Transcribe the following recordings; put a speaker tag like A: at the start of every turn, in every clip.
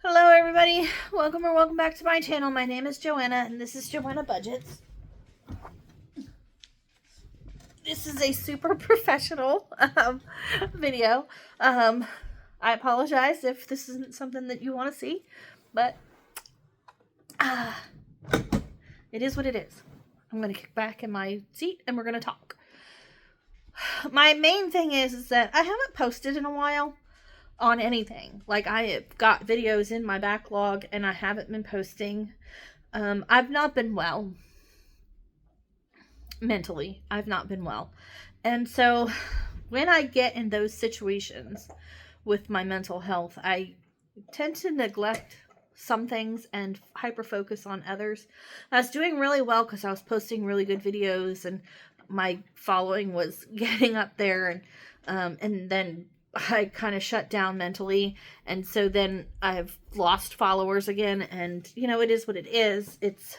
A: Hello everybody, welcome back to my channel. My name is Joanna and this is Joanna Budgets. This is a super professional video. I apologize if this isn't something that you want to see, but it is what it is. I'm going to kick back in my seat and we're going to talk. My main thing is that I haven't posted in a while on anything. Like, I have got videos in my backlog and I haven't been posting. I've not been well. Mentally, I've not been well. And so when I get in those situations with my mental health, I tend to neglect some things and hyper focus on others. I was doing really well because I was posting really good videos and my following was getting up there, and then I kind of shut down mentally, and so then I've lost followers again, and it is what it is. It's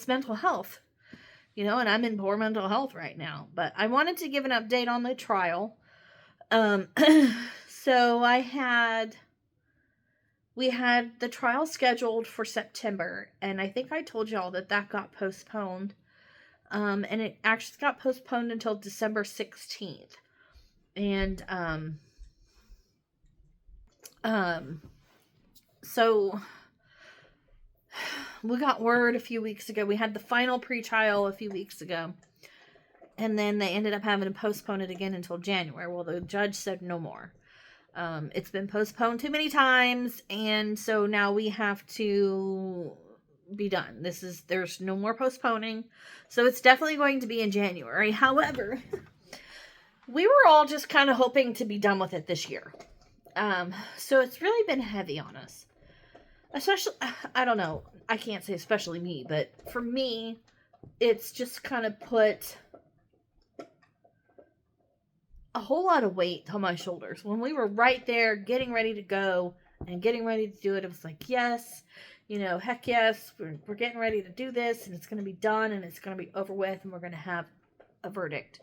A: mental health, and I'm in poor mental health right now. But I wanted to give an update on the trial. So we had the trial scheduled for September, and I think I told y'all that got postponed. And it actually got postponed until December 16th. And so we got word a few weeks ago. We had the final pre-trial a few weeks ago. And then they ended up having to postpone it again until January. Well, the judge said no more. It's been postponed too many times, and so now we have to be done. There's no more postponing. So it's definitely going to be in January. However, we were all just kind of hoping to be done with it this year. So it's really been heavy on us. Especially, I don't know, I can't say especially me, but for me, it's just kind of put a whole lot of weight on my shoulders. When we were right there getting ready to go and getting ready to do it, it was like, yes, heck yes, we're getting ready to do this, and it's going to be done, and it's going to be over with, and we're going to have a verdict.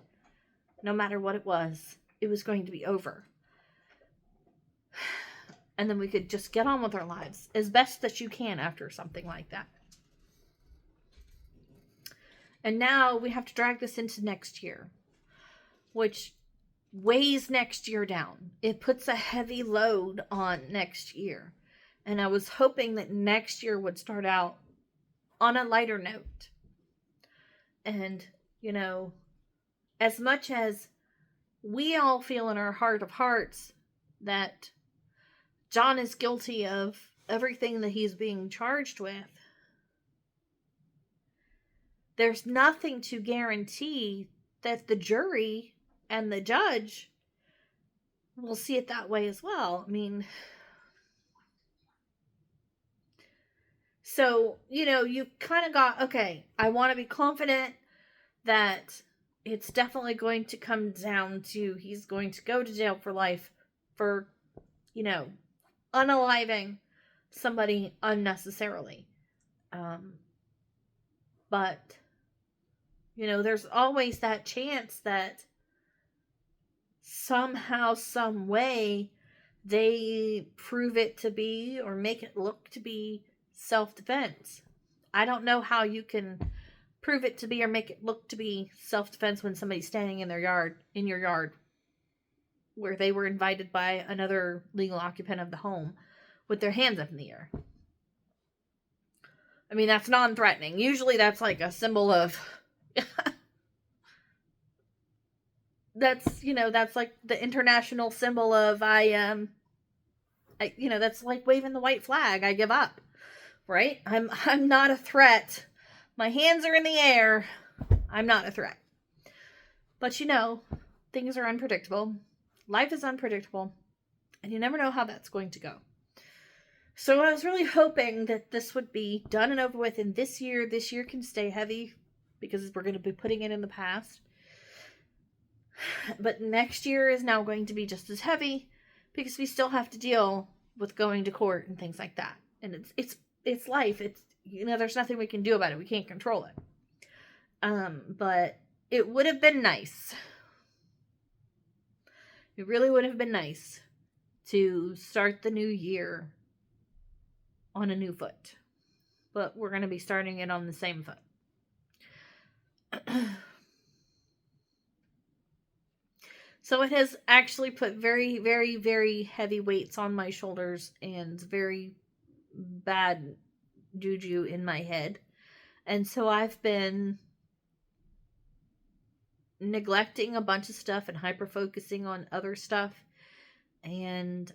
A: No matter what it was going to be over. And then we could just get on with our lives as best that you can after something like that. And now we have to drag this into next year, which weighs next year down. It puts a heavy load on next year. And I was hoping that next year would start out on a lighter note. And, as much as we all feel in our heart of hearts that John is guilty of everything that he's being charged with, there's nothing to guarantee that the jury and the judge will see it that way as well. I mean, so, you kind of got, okay, I want to be confident that it's definitely going to come down to he's going to go to jail for life for, unaliving somebody unnecessarily. But, there's always that chance that somehow, some way, they prove it to be or make it look to be self-defense. I don't know how you can prove it to be or make it look to be self-defense when somebody's standing in your yard, where they were invited by another legal occupant of the home with their hands up in the air. I mean, that's non-threatening. Usually that's like a symbol of that's like the international symbol of that's like waving the white flag. I give up. Right? I'm not a threat. My hands are in the air. I'm not a threat. But things are unpredictable. Life is unpredictable. And you never know how that's going to go. So I was really hoping that this would be done and over with in this year. This year can stay heavy because we're going to be putting it in the past. But next year is now going to be just as heavy because we still have to deal with going to court and things like that. And it's life. It's, there's nothing we can do about it. We can't control it. But it would have been nice. It really would have been nice to start the new year on a new foot. But we're going to be starting it on the same foot. So it has actually put very, very, very heavy weights on my shoulders and very bad juju in my head. And so I've been neglecting a bunch of stuff and hyper focusing on other stuff. And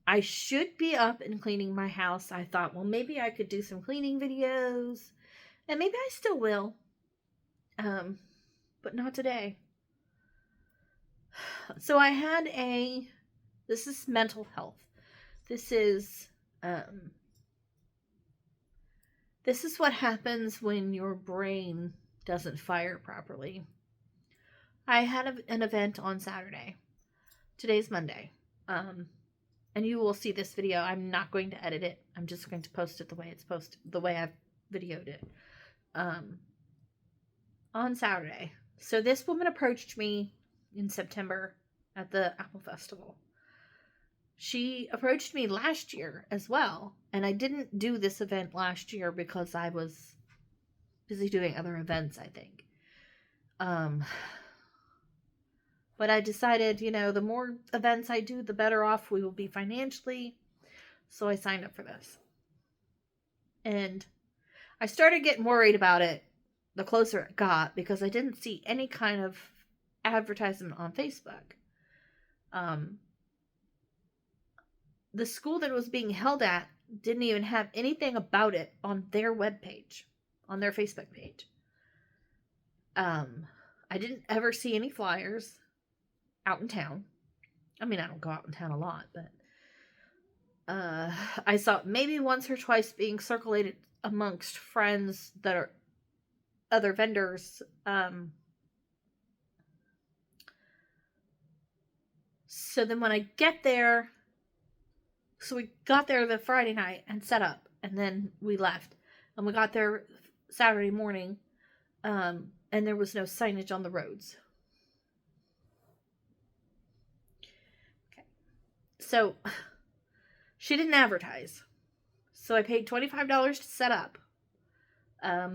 A: I should be up and cleaning my house. I thought, well, maybe I could do some cleaning videos. And maybe I still will. But not today. So I had this is mental health. This is what happens when your brain doesn't fire properly. I had an event on Saturday. Today's Monday. And you will see this video. I'm not going to edit it. I'm just going to post it the way it's posted, the way I've videoed it. On Saturday. So this woman approached me in September at the Apple Festival. She approached me last year as well, and I didn't do this event last year because I was busy doing other events, I think. But I decided, the more events I do, the better off we will be financially. So I signed up for this. And I started getting worried about it the closer it got because I didn't see any kind of advertisement on Facebook. The school that it was being held at didn't even have anything about it on their webpage, on their Facebook page. I didn't ever see any flyers out in town. I mean, I don't go out in town a lot, but I saw maybe once or twice being circulated amongst friends that are other vendors. So then when I get there, so we got there the Friday night and set up, and then we left. And we got there Saturday morning, and there was no signage on the roads. Okay. So she didn't advertise. So I paid $25 to set up. I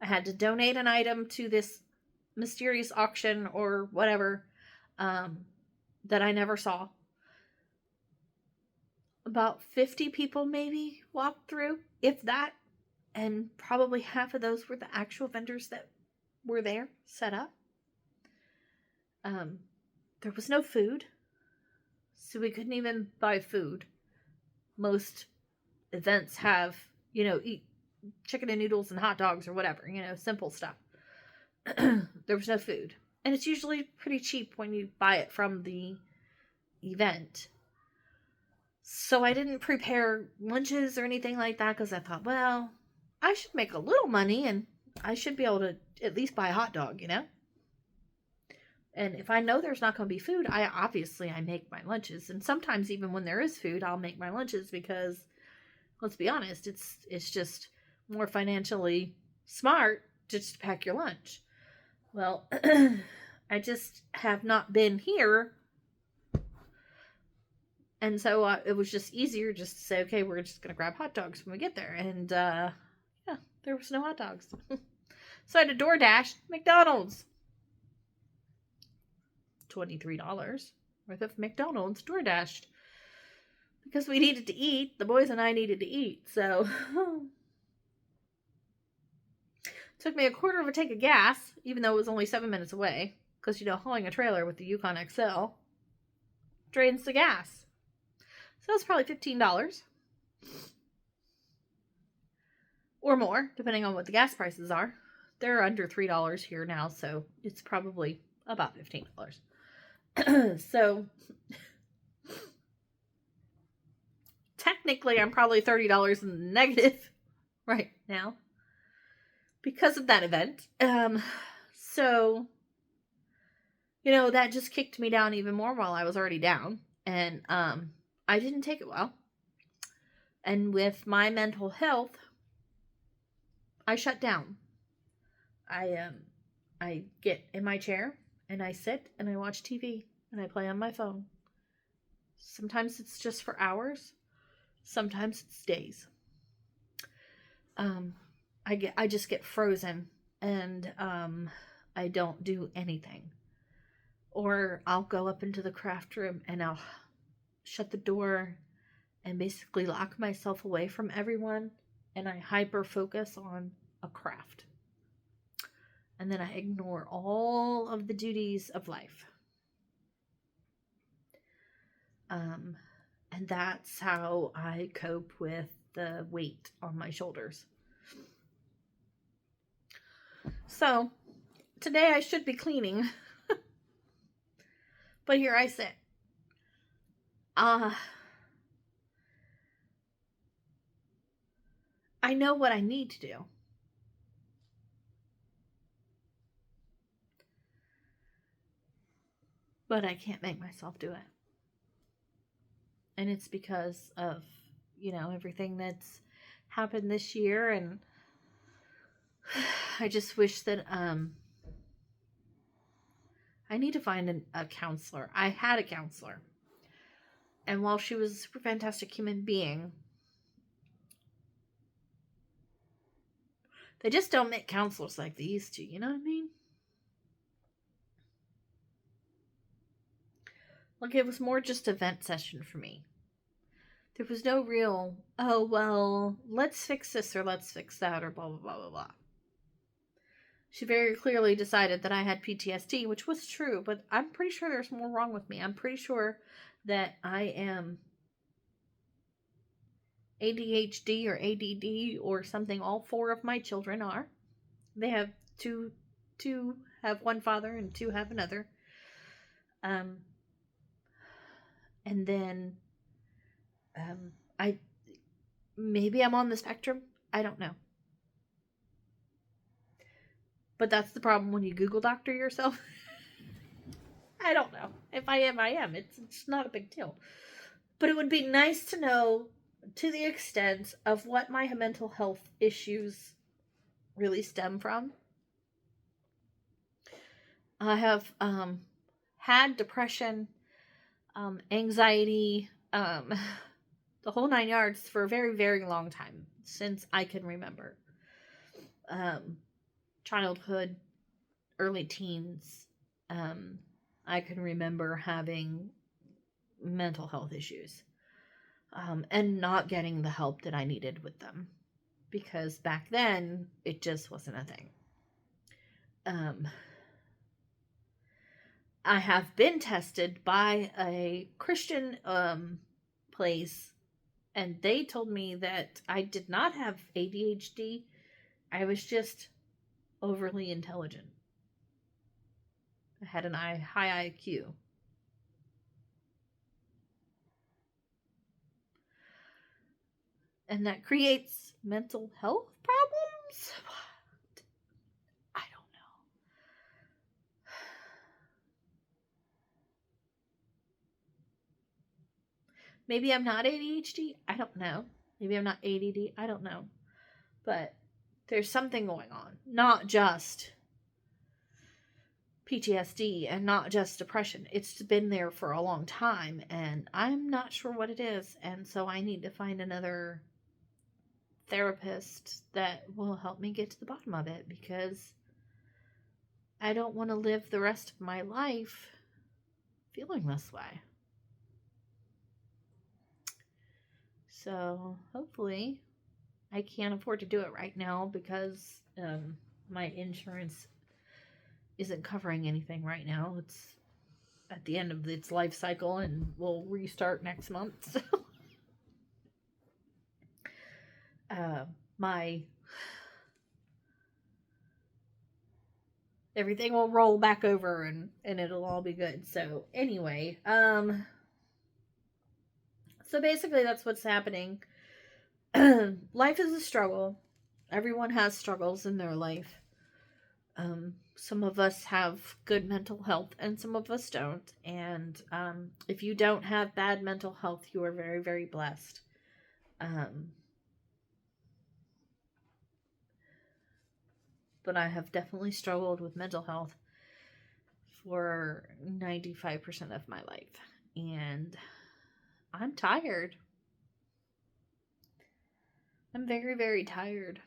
A: had to donate an item to this mysterious auction or whatever that I never saw. About 50 people maybe walked through, if that, and probably half of those were the actual vendors that were there, set up. There was no food, so we couldn't even buy food. Most events have, eat chicken and noodles and hot dogs or whatever, simple stuff. There was no food. And it's usually pretty cheap when you buy it from the event. So I didn't prepare lunches or anything like that because I thought, well, I should make a little money and I should be able to at least buy a hot dog, And if I know there's not going to be food, I make my lunches. And sometimes even when there is food, I'll make my lunches because, let's be honest, it's just more financially smart to just pack your lunch. Well, I just have not been here. And so it was just easier just to say, okay, we're just going to grab hot dogs when we get there. And there was no hot dogs. So I had to DoorDash McDonald's. $23 worth of McDonald's DoorDashed. Because we needed to eat. The boys and I needed to eat. So it took me a quarter of a tank of gas, even though it was only 7 minutes away. Because, hauling a trailer with the Yukon XL drains the gas. So it's probably $15. Or more, depending on what the gas prices are. They're under $3 here now, so it's probably about $15. So technically I'm probably $30 in the negative right now because of that event. So that just kicked me down even more while I was already down. And I didn't take it well. And with my mental health, I shut down. I get in my chair and I sit and I watch TV and I play on my phone. Sometimes it's just for hours. Sometimes it's days. I just get frozen and I don't do anything. Or I'll go up into the craft room and I'll shut the door and basically lock myself away from everyone, and I hyper focus on a craft. And then I ignore all of the duties of life. And that's how I cope with the weight on my shoulders. So, today I should be cleaning. But here I sit. I know what I need to do. But I can't make myself do it. And it's because of, everything that's happened this year. And I just wish that, I need to find a counselor. I had a counselor. And while she was a super fantastic human being, they just don't make counselors like they used to. You know what I mean? Like, it was more just a vent session for me. There was no real, oh, well, let's fix this or let's fix that or blah, blah, blah, blah, blah. She very clearly decided that I had PTSD, which was true, but I'm pretty sure there's more wrong with me. I'm pretty sure that I am ADHD or ADD or something. All four of my children are. They have two have one father and two have another. And then maybe I'm on the spectrum. I don't know. But that's the problem when you Google doctor yourself. I don't know. If I am, I am. It's not a big deal. But it would be nice to know to the extent of what my mental health issues really stem from. I have had depression, anxiety, the whole 9 yards for a very, very long time, since I can remember. Childhood, early teens, I can remember having mental health issues, and not getting the help that I needed with them, because back then it just wasn't a thing. I have been tested by a Christian place, and they told me that I did not have ADHD. I was just overly intelligent. I had an high IQ. And that creates mental health problems? What? I don't know. Maybe I'm not ADHD. I don't know. Maybe I'm not ADD. I don't know. But there's something going on. Not just PTSD and not just depression. It's been there for a long time, and I'm not sure what it is. And so I need to find another therapist that will help me get to the bottom of it, because I don't want to live the rest of my life feeling this way. So hopefully, I can't afford to do it right now because my insurance isn't covering anything right now. It's at the end of its life cycle and will restart next month. So my everything will roll back over and it'll all be good. So anyway, so basically that's what's happening. Life is a struggle. Everyone has struggles in their life. Some of us have good mental health and some of us don't. And if you don't have bad mental health, you are very, very blessed. But I have definitely struggled with mental health for 95% of my life. And I'm tired. I'm very, very tired.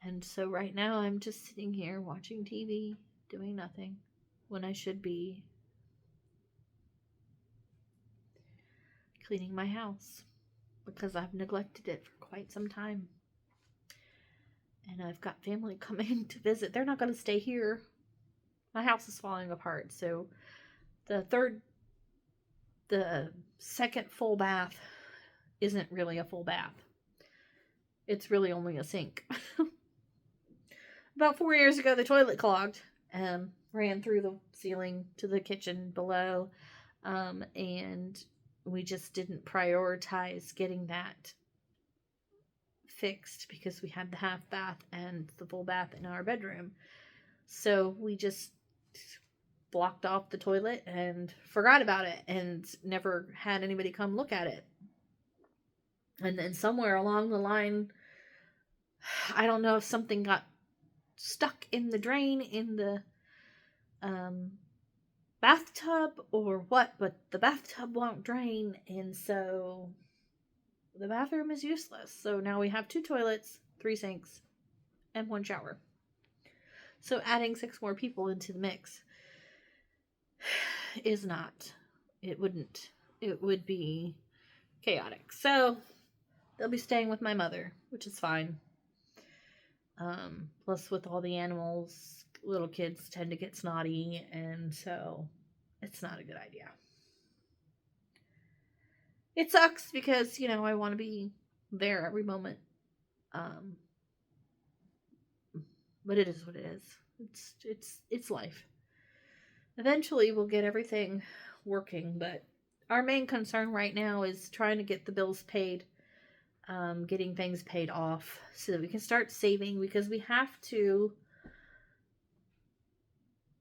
A: And so right now I'm just sitting here watching TV, doing nothing, when I should be cleaning my house because I've neglected it for quite some time. And I've got family coming to visit. They're not going to stay here. My house is falling apart. So the second full bath isn't really a full bath. It's really only a sink. About 4 years ago, the toilet clogged and ran through the ceiling to the kitchen below. And we just didn't prioritize getting that fixed because we had the half bath and the full bath in our bedroom. So we just blocked off the toilet and forgot about it and never had anybody come look at it. And then somewhere along the line, I don't know if something got stuck in the drain in the bathtub or what, but the bathtub won't drain, and so the bathroom is useless. So now we have 2 toilets, 3 sinks, and 1 shower. So adding 6 more people into the mix is not. It wouldn't. It would be chaotic. So they'll be staying with my mother, which is fine. Plus with all the animals, little kids tend to get snotty, and so it's not a good idea. It sucks because, I want to be there every moment. But it is what it is. It's life. Eventually we'll get everything working, but our main concern right now is trying to get the bills paid, getting things paid off so that we can start saving, because we have to.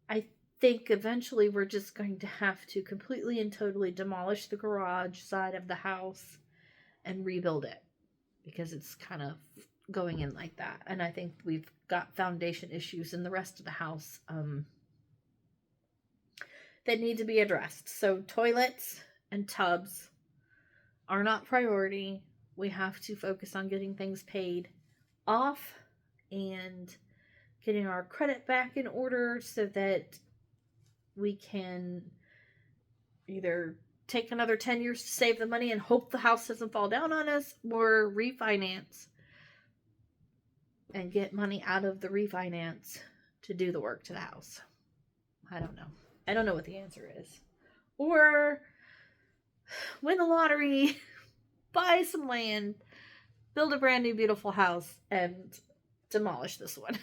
A: I think eventually we're just going to have to completely and totally demolish the garage side of the house and rebuild it, because it's kind of going in like that. And I think we've got foundation issues in the rest of the house that need to be addressed. So toilets and tubs are not priority. We have to focus on getting things paid off and getting our credit back in order so that we can either take another 10 years to save the money and hope the house doesn't fall down on us, or refinance and get money out of the refinance to do the work to the house. I don't know. I don't know what the answer is. Or win the lottery, buy some land, build a brand new beautiful house, and demolish this one.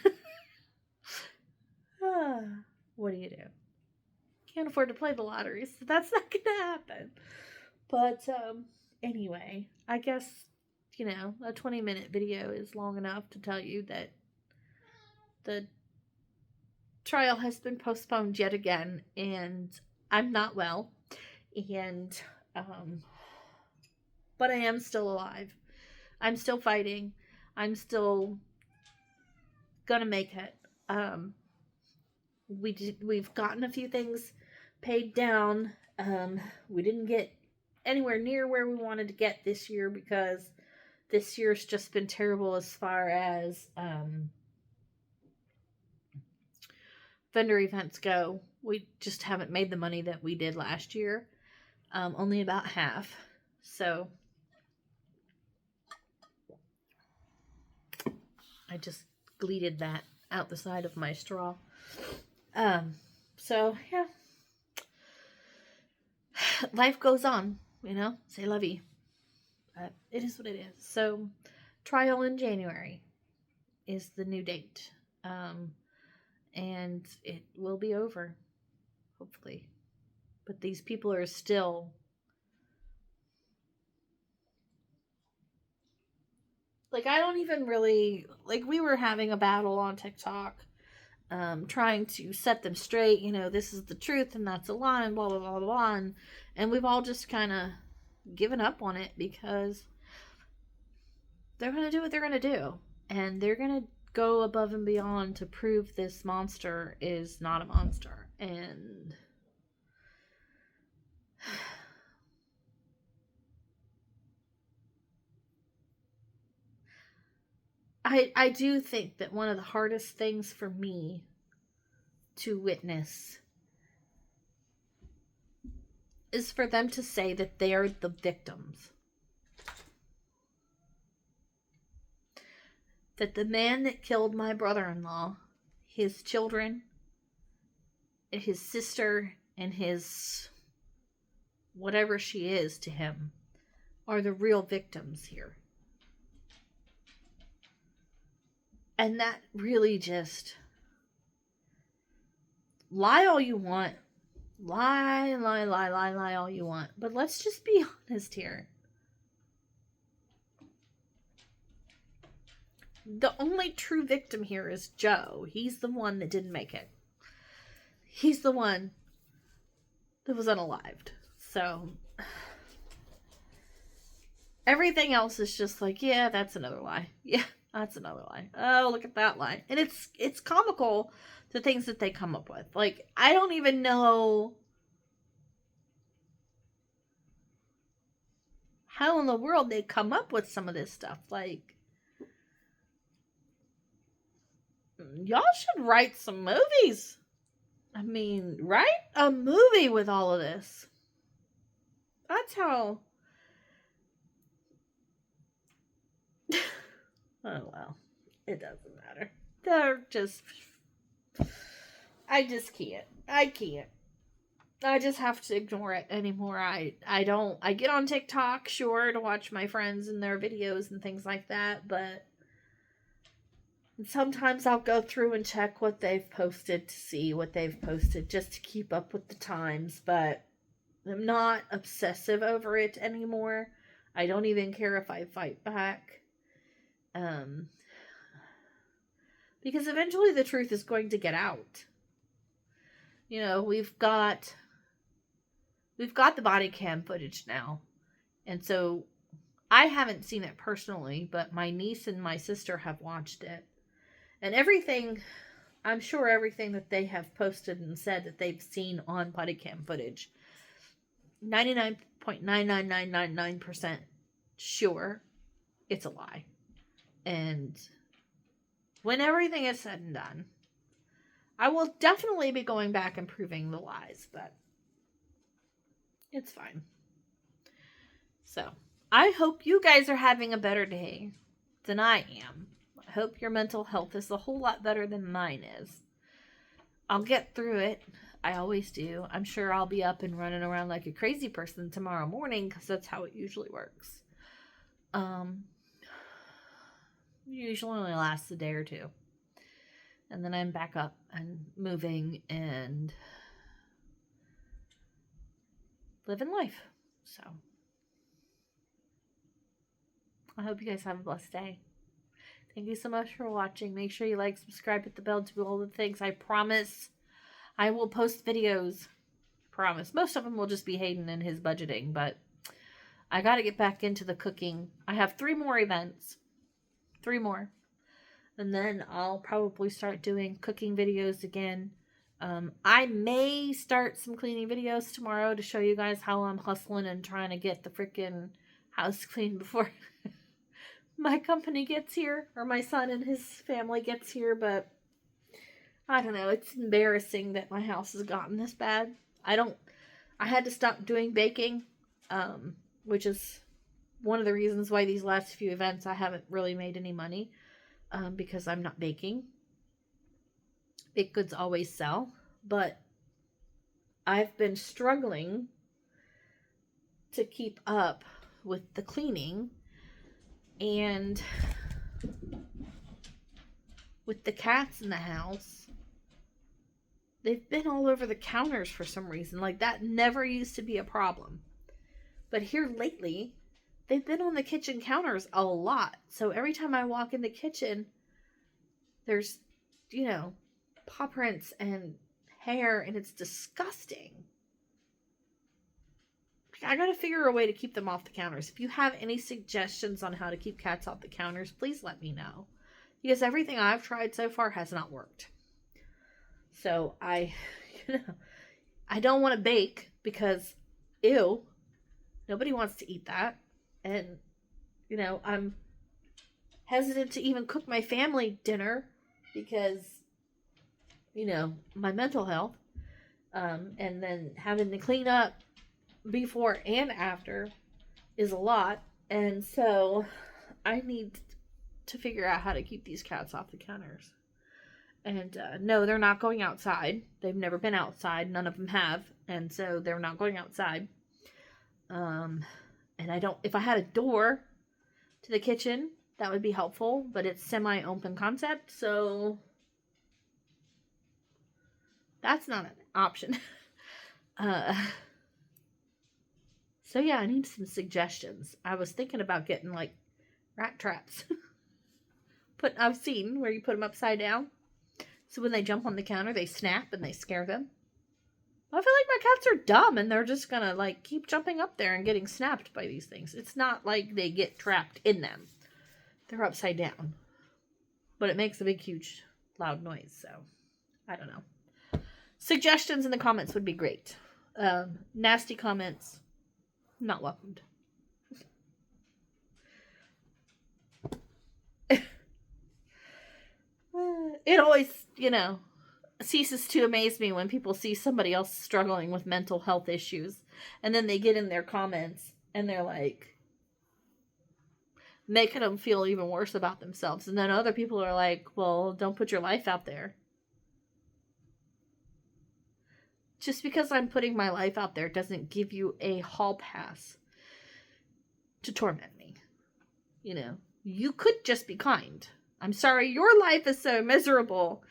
A: What do you do? Can't afford to play the lottery, so that's not gonna happen. But anyway, I guess a 20-minute video is long enough to tell you that the trial has been postponed yet again, and I'm not well, and but I am still alive. I'm still fighting. I'm still gonna make it. We've gotten a few things paid down. We didn't get anywhere near where we wanted to get this year, because this year's just been terrible as far as vendor events go. We just haven't made the money that we did last year. Only about half. So I just gleated that out the side of my straw. So yeah, life goes on, c'est la vie. But it is what it is. So trial in January is the new date. And it will be over, hopefully. But these people are still I don't even really, we were having a battle on TikTok, trying to set them straight, this is the truth and that's a lie and blah, blah, blah, blah. And we've all just kind of given up on it, because they're going to do what they're going to do. And they're going to go above and beyond to prove this monster is not a monster. And I do think that one of the hardest things for me to witness is for them to say that they are the victims. That the man that killed my brother-in-law, his children, his sister, and his whatever she is to him, are the real victims here. And that really just... lie all you want. Lie all you want. But let's just be honest here. The only true victim here is Joe. He's the one that didn't make it. He's the one that was unalived. So everything else is just like, yeah, that's another lie. Yeah, that's another lie. Oh, look at that lie. And it's comical, the things that they come up with. Like, I don't even know how in the world they come up with some of this stuff. Like, y'all should write some movies. I mean, write a movie with all of this. That's how... oh, well. It doesn't matter. They're just... I just can't. I can't. I just have to ignore it anymore. I don't... I get on TikTok, sure, to watch my friends and their videos and things like that, but... sometimes I'll go through and check what they've posted to see what they've posted just to keep up with the times, but I'm not obsessive over it anymore. I don't even care if I fight back. Because eventually the truth is going to get out. You know, we've got the body cam footage now. And so I haven't seen it personally, but my niece and my sister have watched it. And everything, I'm sure everything that they have posted and said that they've seen on body cam footage, 99.99999% sure it's a lie. And when everything is said and done, I will definitely be going back and proving the lies, but it's fine. So, I hope you guys are having a better day than I am. I hope your mental health is a whole lot better than mine is. I'll get through it. I always do. I'm sure I'll be up and running around like a crazy person tomorrow morning because that's how it usually works. Usually only lasts a day or two. And then I'm back up and moving and living life. So, I hope you guys have a blessed day. Thank you so much for watching. Make sure you like, subscribe, hit the bell, do all the things. I promise I will post videos. Promise. Most of them will just be Hayden and his budgeting, but I got to get back into the cooking. I have 3 more events. 3 more. And then I'll probably start doing cooking videos again. I may start some cleaning videos tomorrow to show you guys how I'm hustling and trying to get the freaking house clean before my company gets here, or my son and his family gets here, but I don't know, it's embarrassing that my house has gotten this bad. I had to stop doing baking, which is one of the reasons why these last few events I haven't really made any money, because I'm not baking. Baked goods always sell, but I've been struggling to keep up with the cleaning. And with the cats in the house, they've been all over the counters for some reason. Like, that never used to be a problem. But here lately, they've been on the kitchen counters a lot. So every time I walk in the kitchen, there's, paw prints and hair, and it's disgusting. I gotta figure a way to keep them off the counters. If you have any suggestions on how to keep cats off the counters, please let me know. Because everything I've tried so far has not worked. So I don't want to bake because, ew, nobody wants to eat that. And, I'm hesitant to even cook my family dinner because, my mental health. And then having to clean up before and after is a lot. And so I need to figure out how to keep these cats off the counters. And no, they're not going outside. They've never been outside. None of them have. And so they're not going outside. And if I had a door to the kitchen, that would be helpful. But it's semi-open concept. So that's not an option. So yeah, I need some suggestions. I was thinking about getting like rat traps. I've seen where you put them upside down. So when they jump on the counter, they snap and they scare them. I feel like my cats are dumb and they're just gonna like keep jumping up there and getting snapped by these things. It's not like they get trapped in them. They're upside down. But it makes a big, huge, loud noise. So I don't know. Suggestions in the comments would be great. Nasty comments, not welcomed. It always, ceases to amaze me when people see somebody else struggling with mental health issues and then they get in their comments and they're like making them feel even worse about themselves. And then other people are like, well, don't put your life out there. Just because I'm putting my life out there doesn't give you a hall pass to torment me. You could just be kind. I'm sorry, your life is so miserable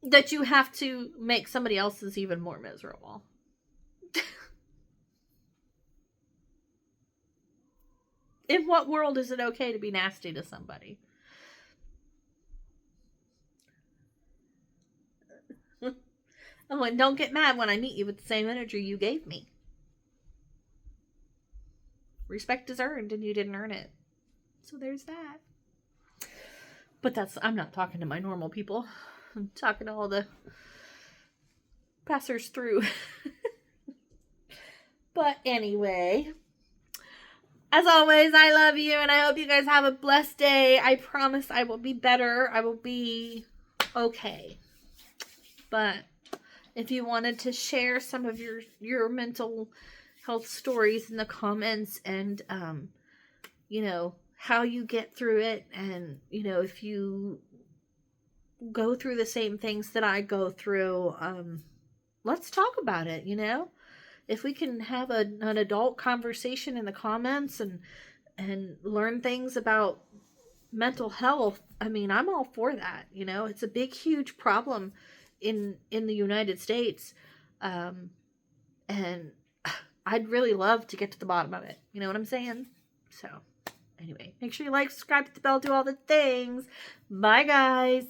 A: that you have to make somebody else's even more miserable. In what world is it okay to be nasty to somebody? Oh, and don't get mad when I meet you with the same energy you gave me. Respect is earned and you didn't earn it. So there's that. But I'm not talking to my normal people. I'm talking to all the passers through. But anyway, as always, I love you and I hope you guys have a blessed day. I promise I will be better. I will be okay. But if you wanted to share some of your mental health stories in the comments and, how you get through it and, if you go through the same things that I go through, let's talk about it, If we can have an adult conversation in the comments and learn things about mental health, I'm all for that, It's a big, huge problem in the United States. And I'd really love to get to the bottom of it. You know what I'm saying? So, anyway, make sure you like, subscribe, hit the bell, do all the things. Bye, guys.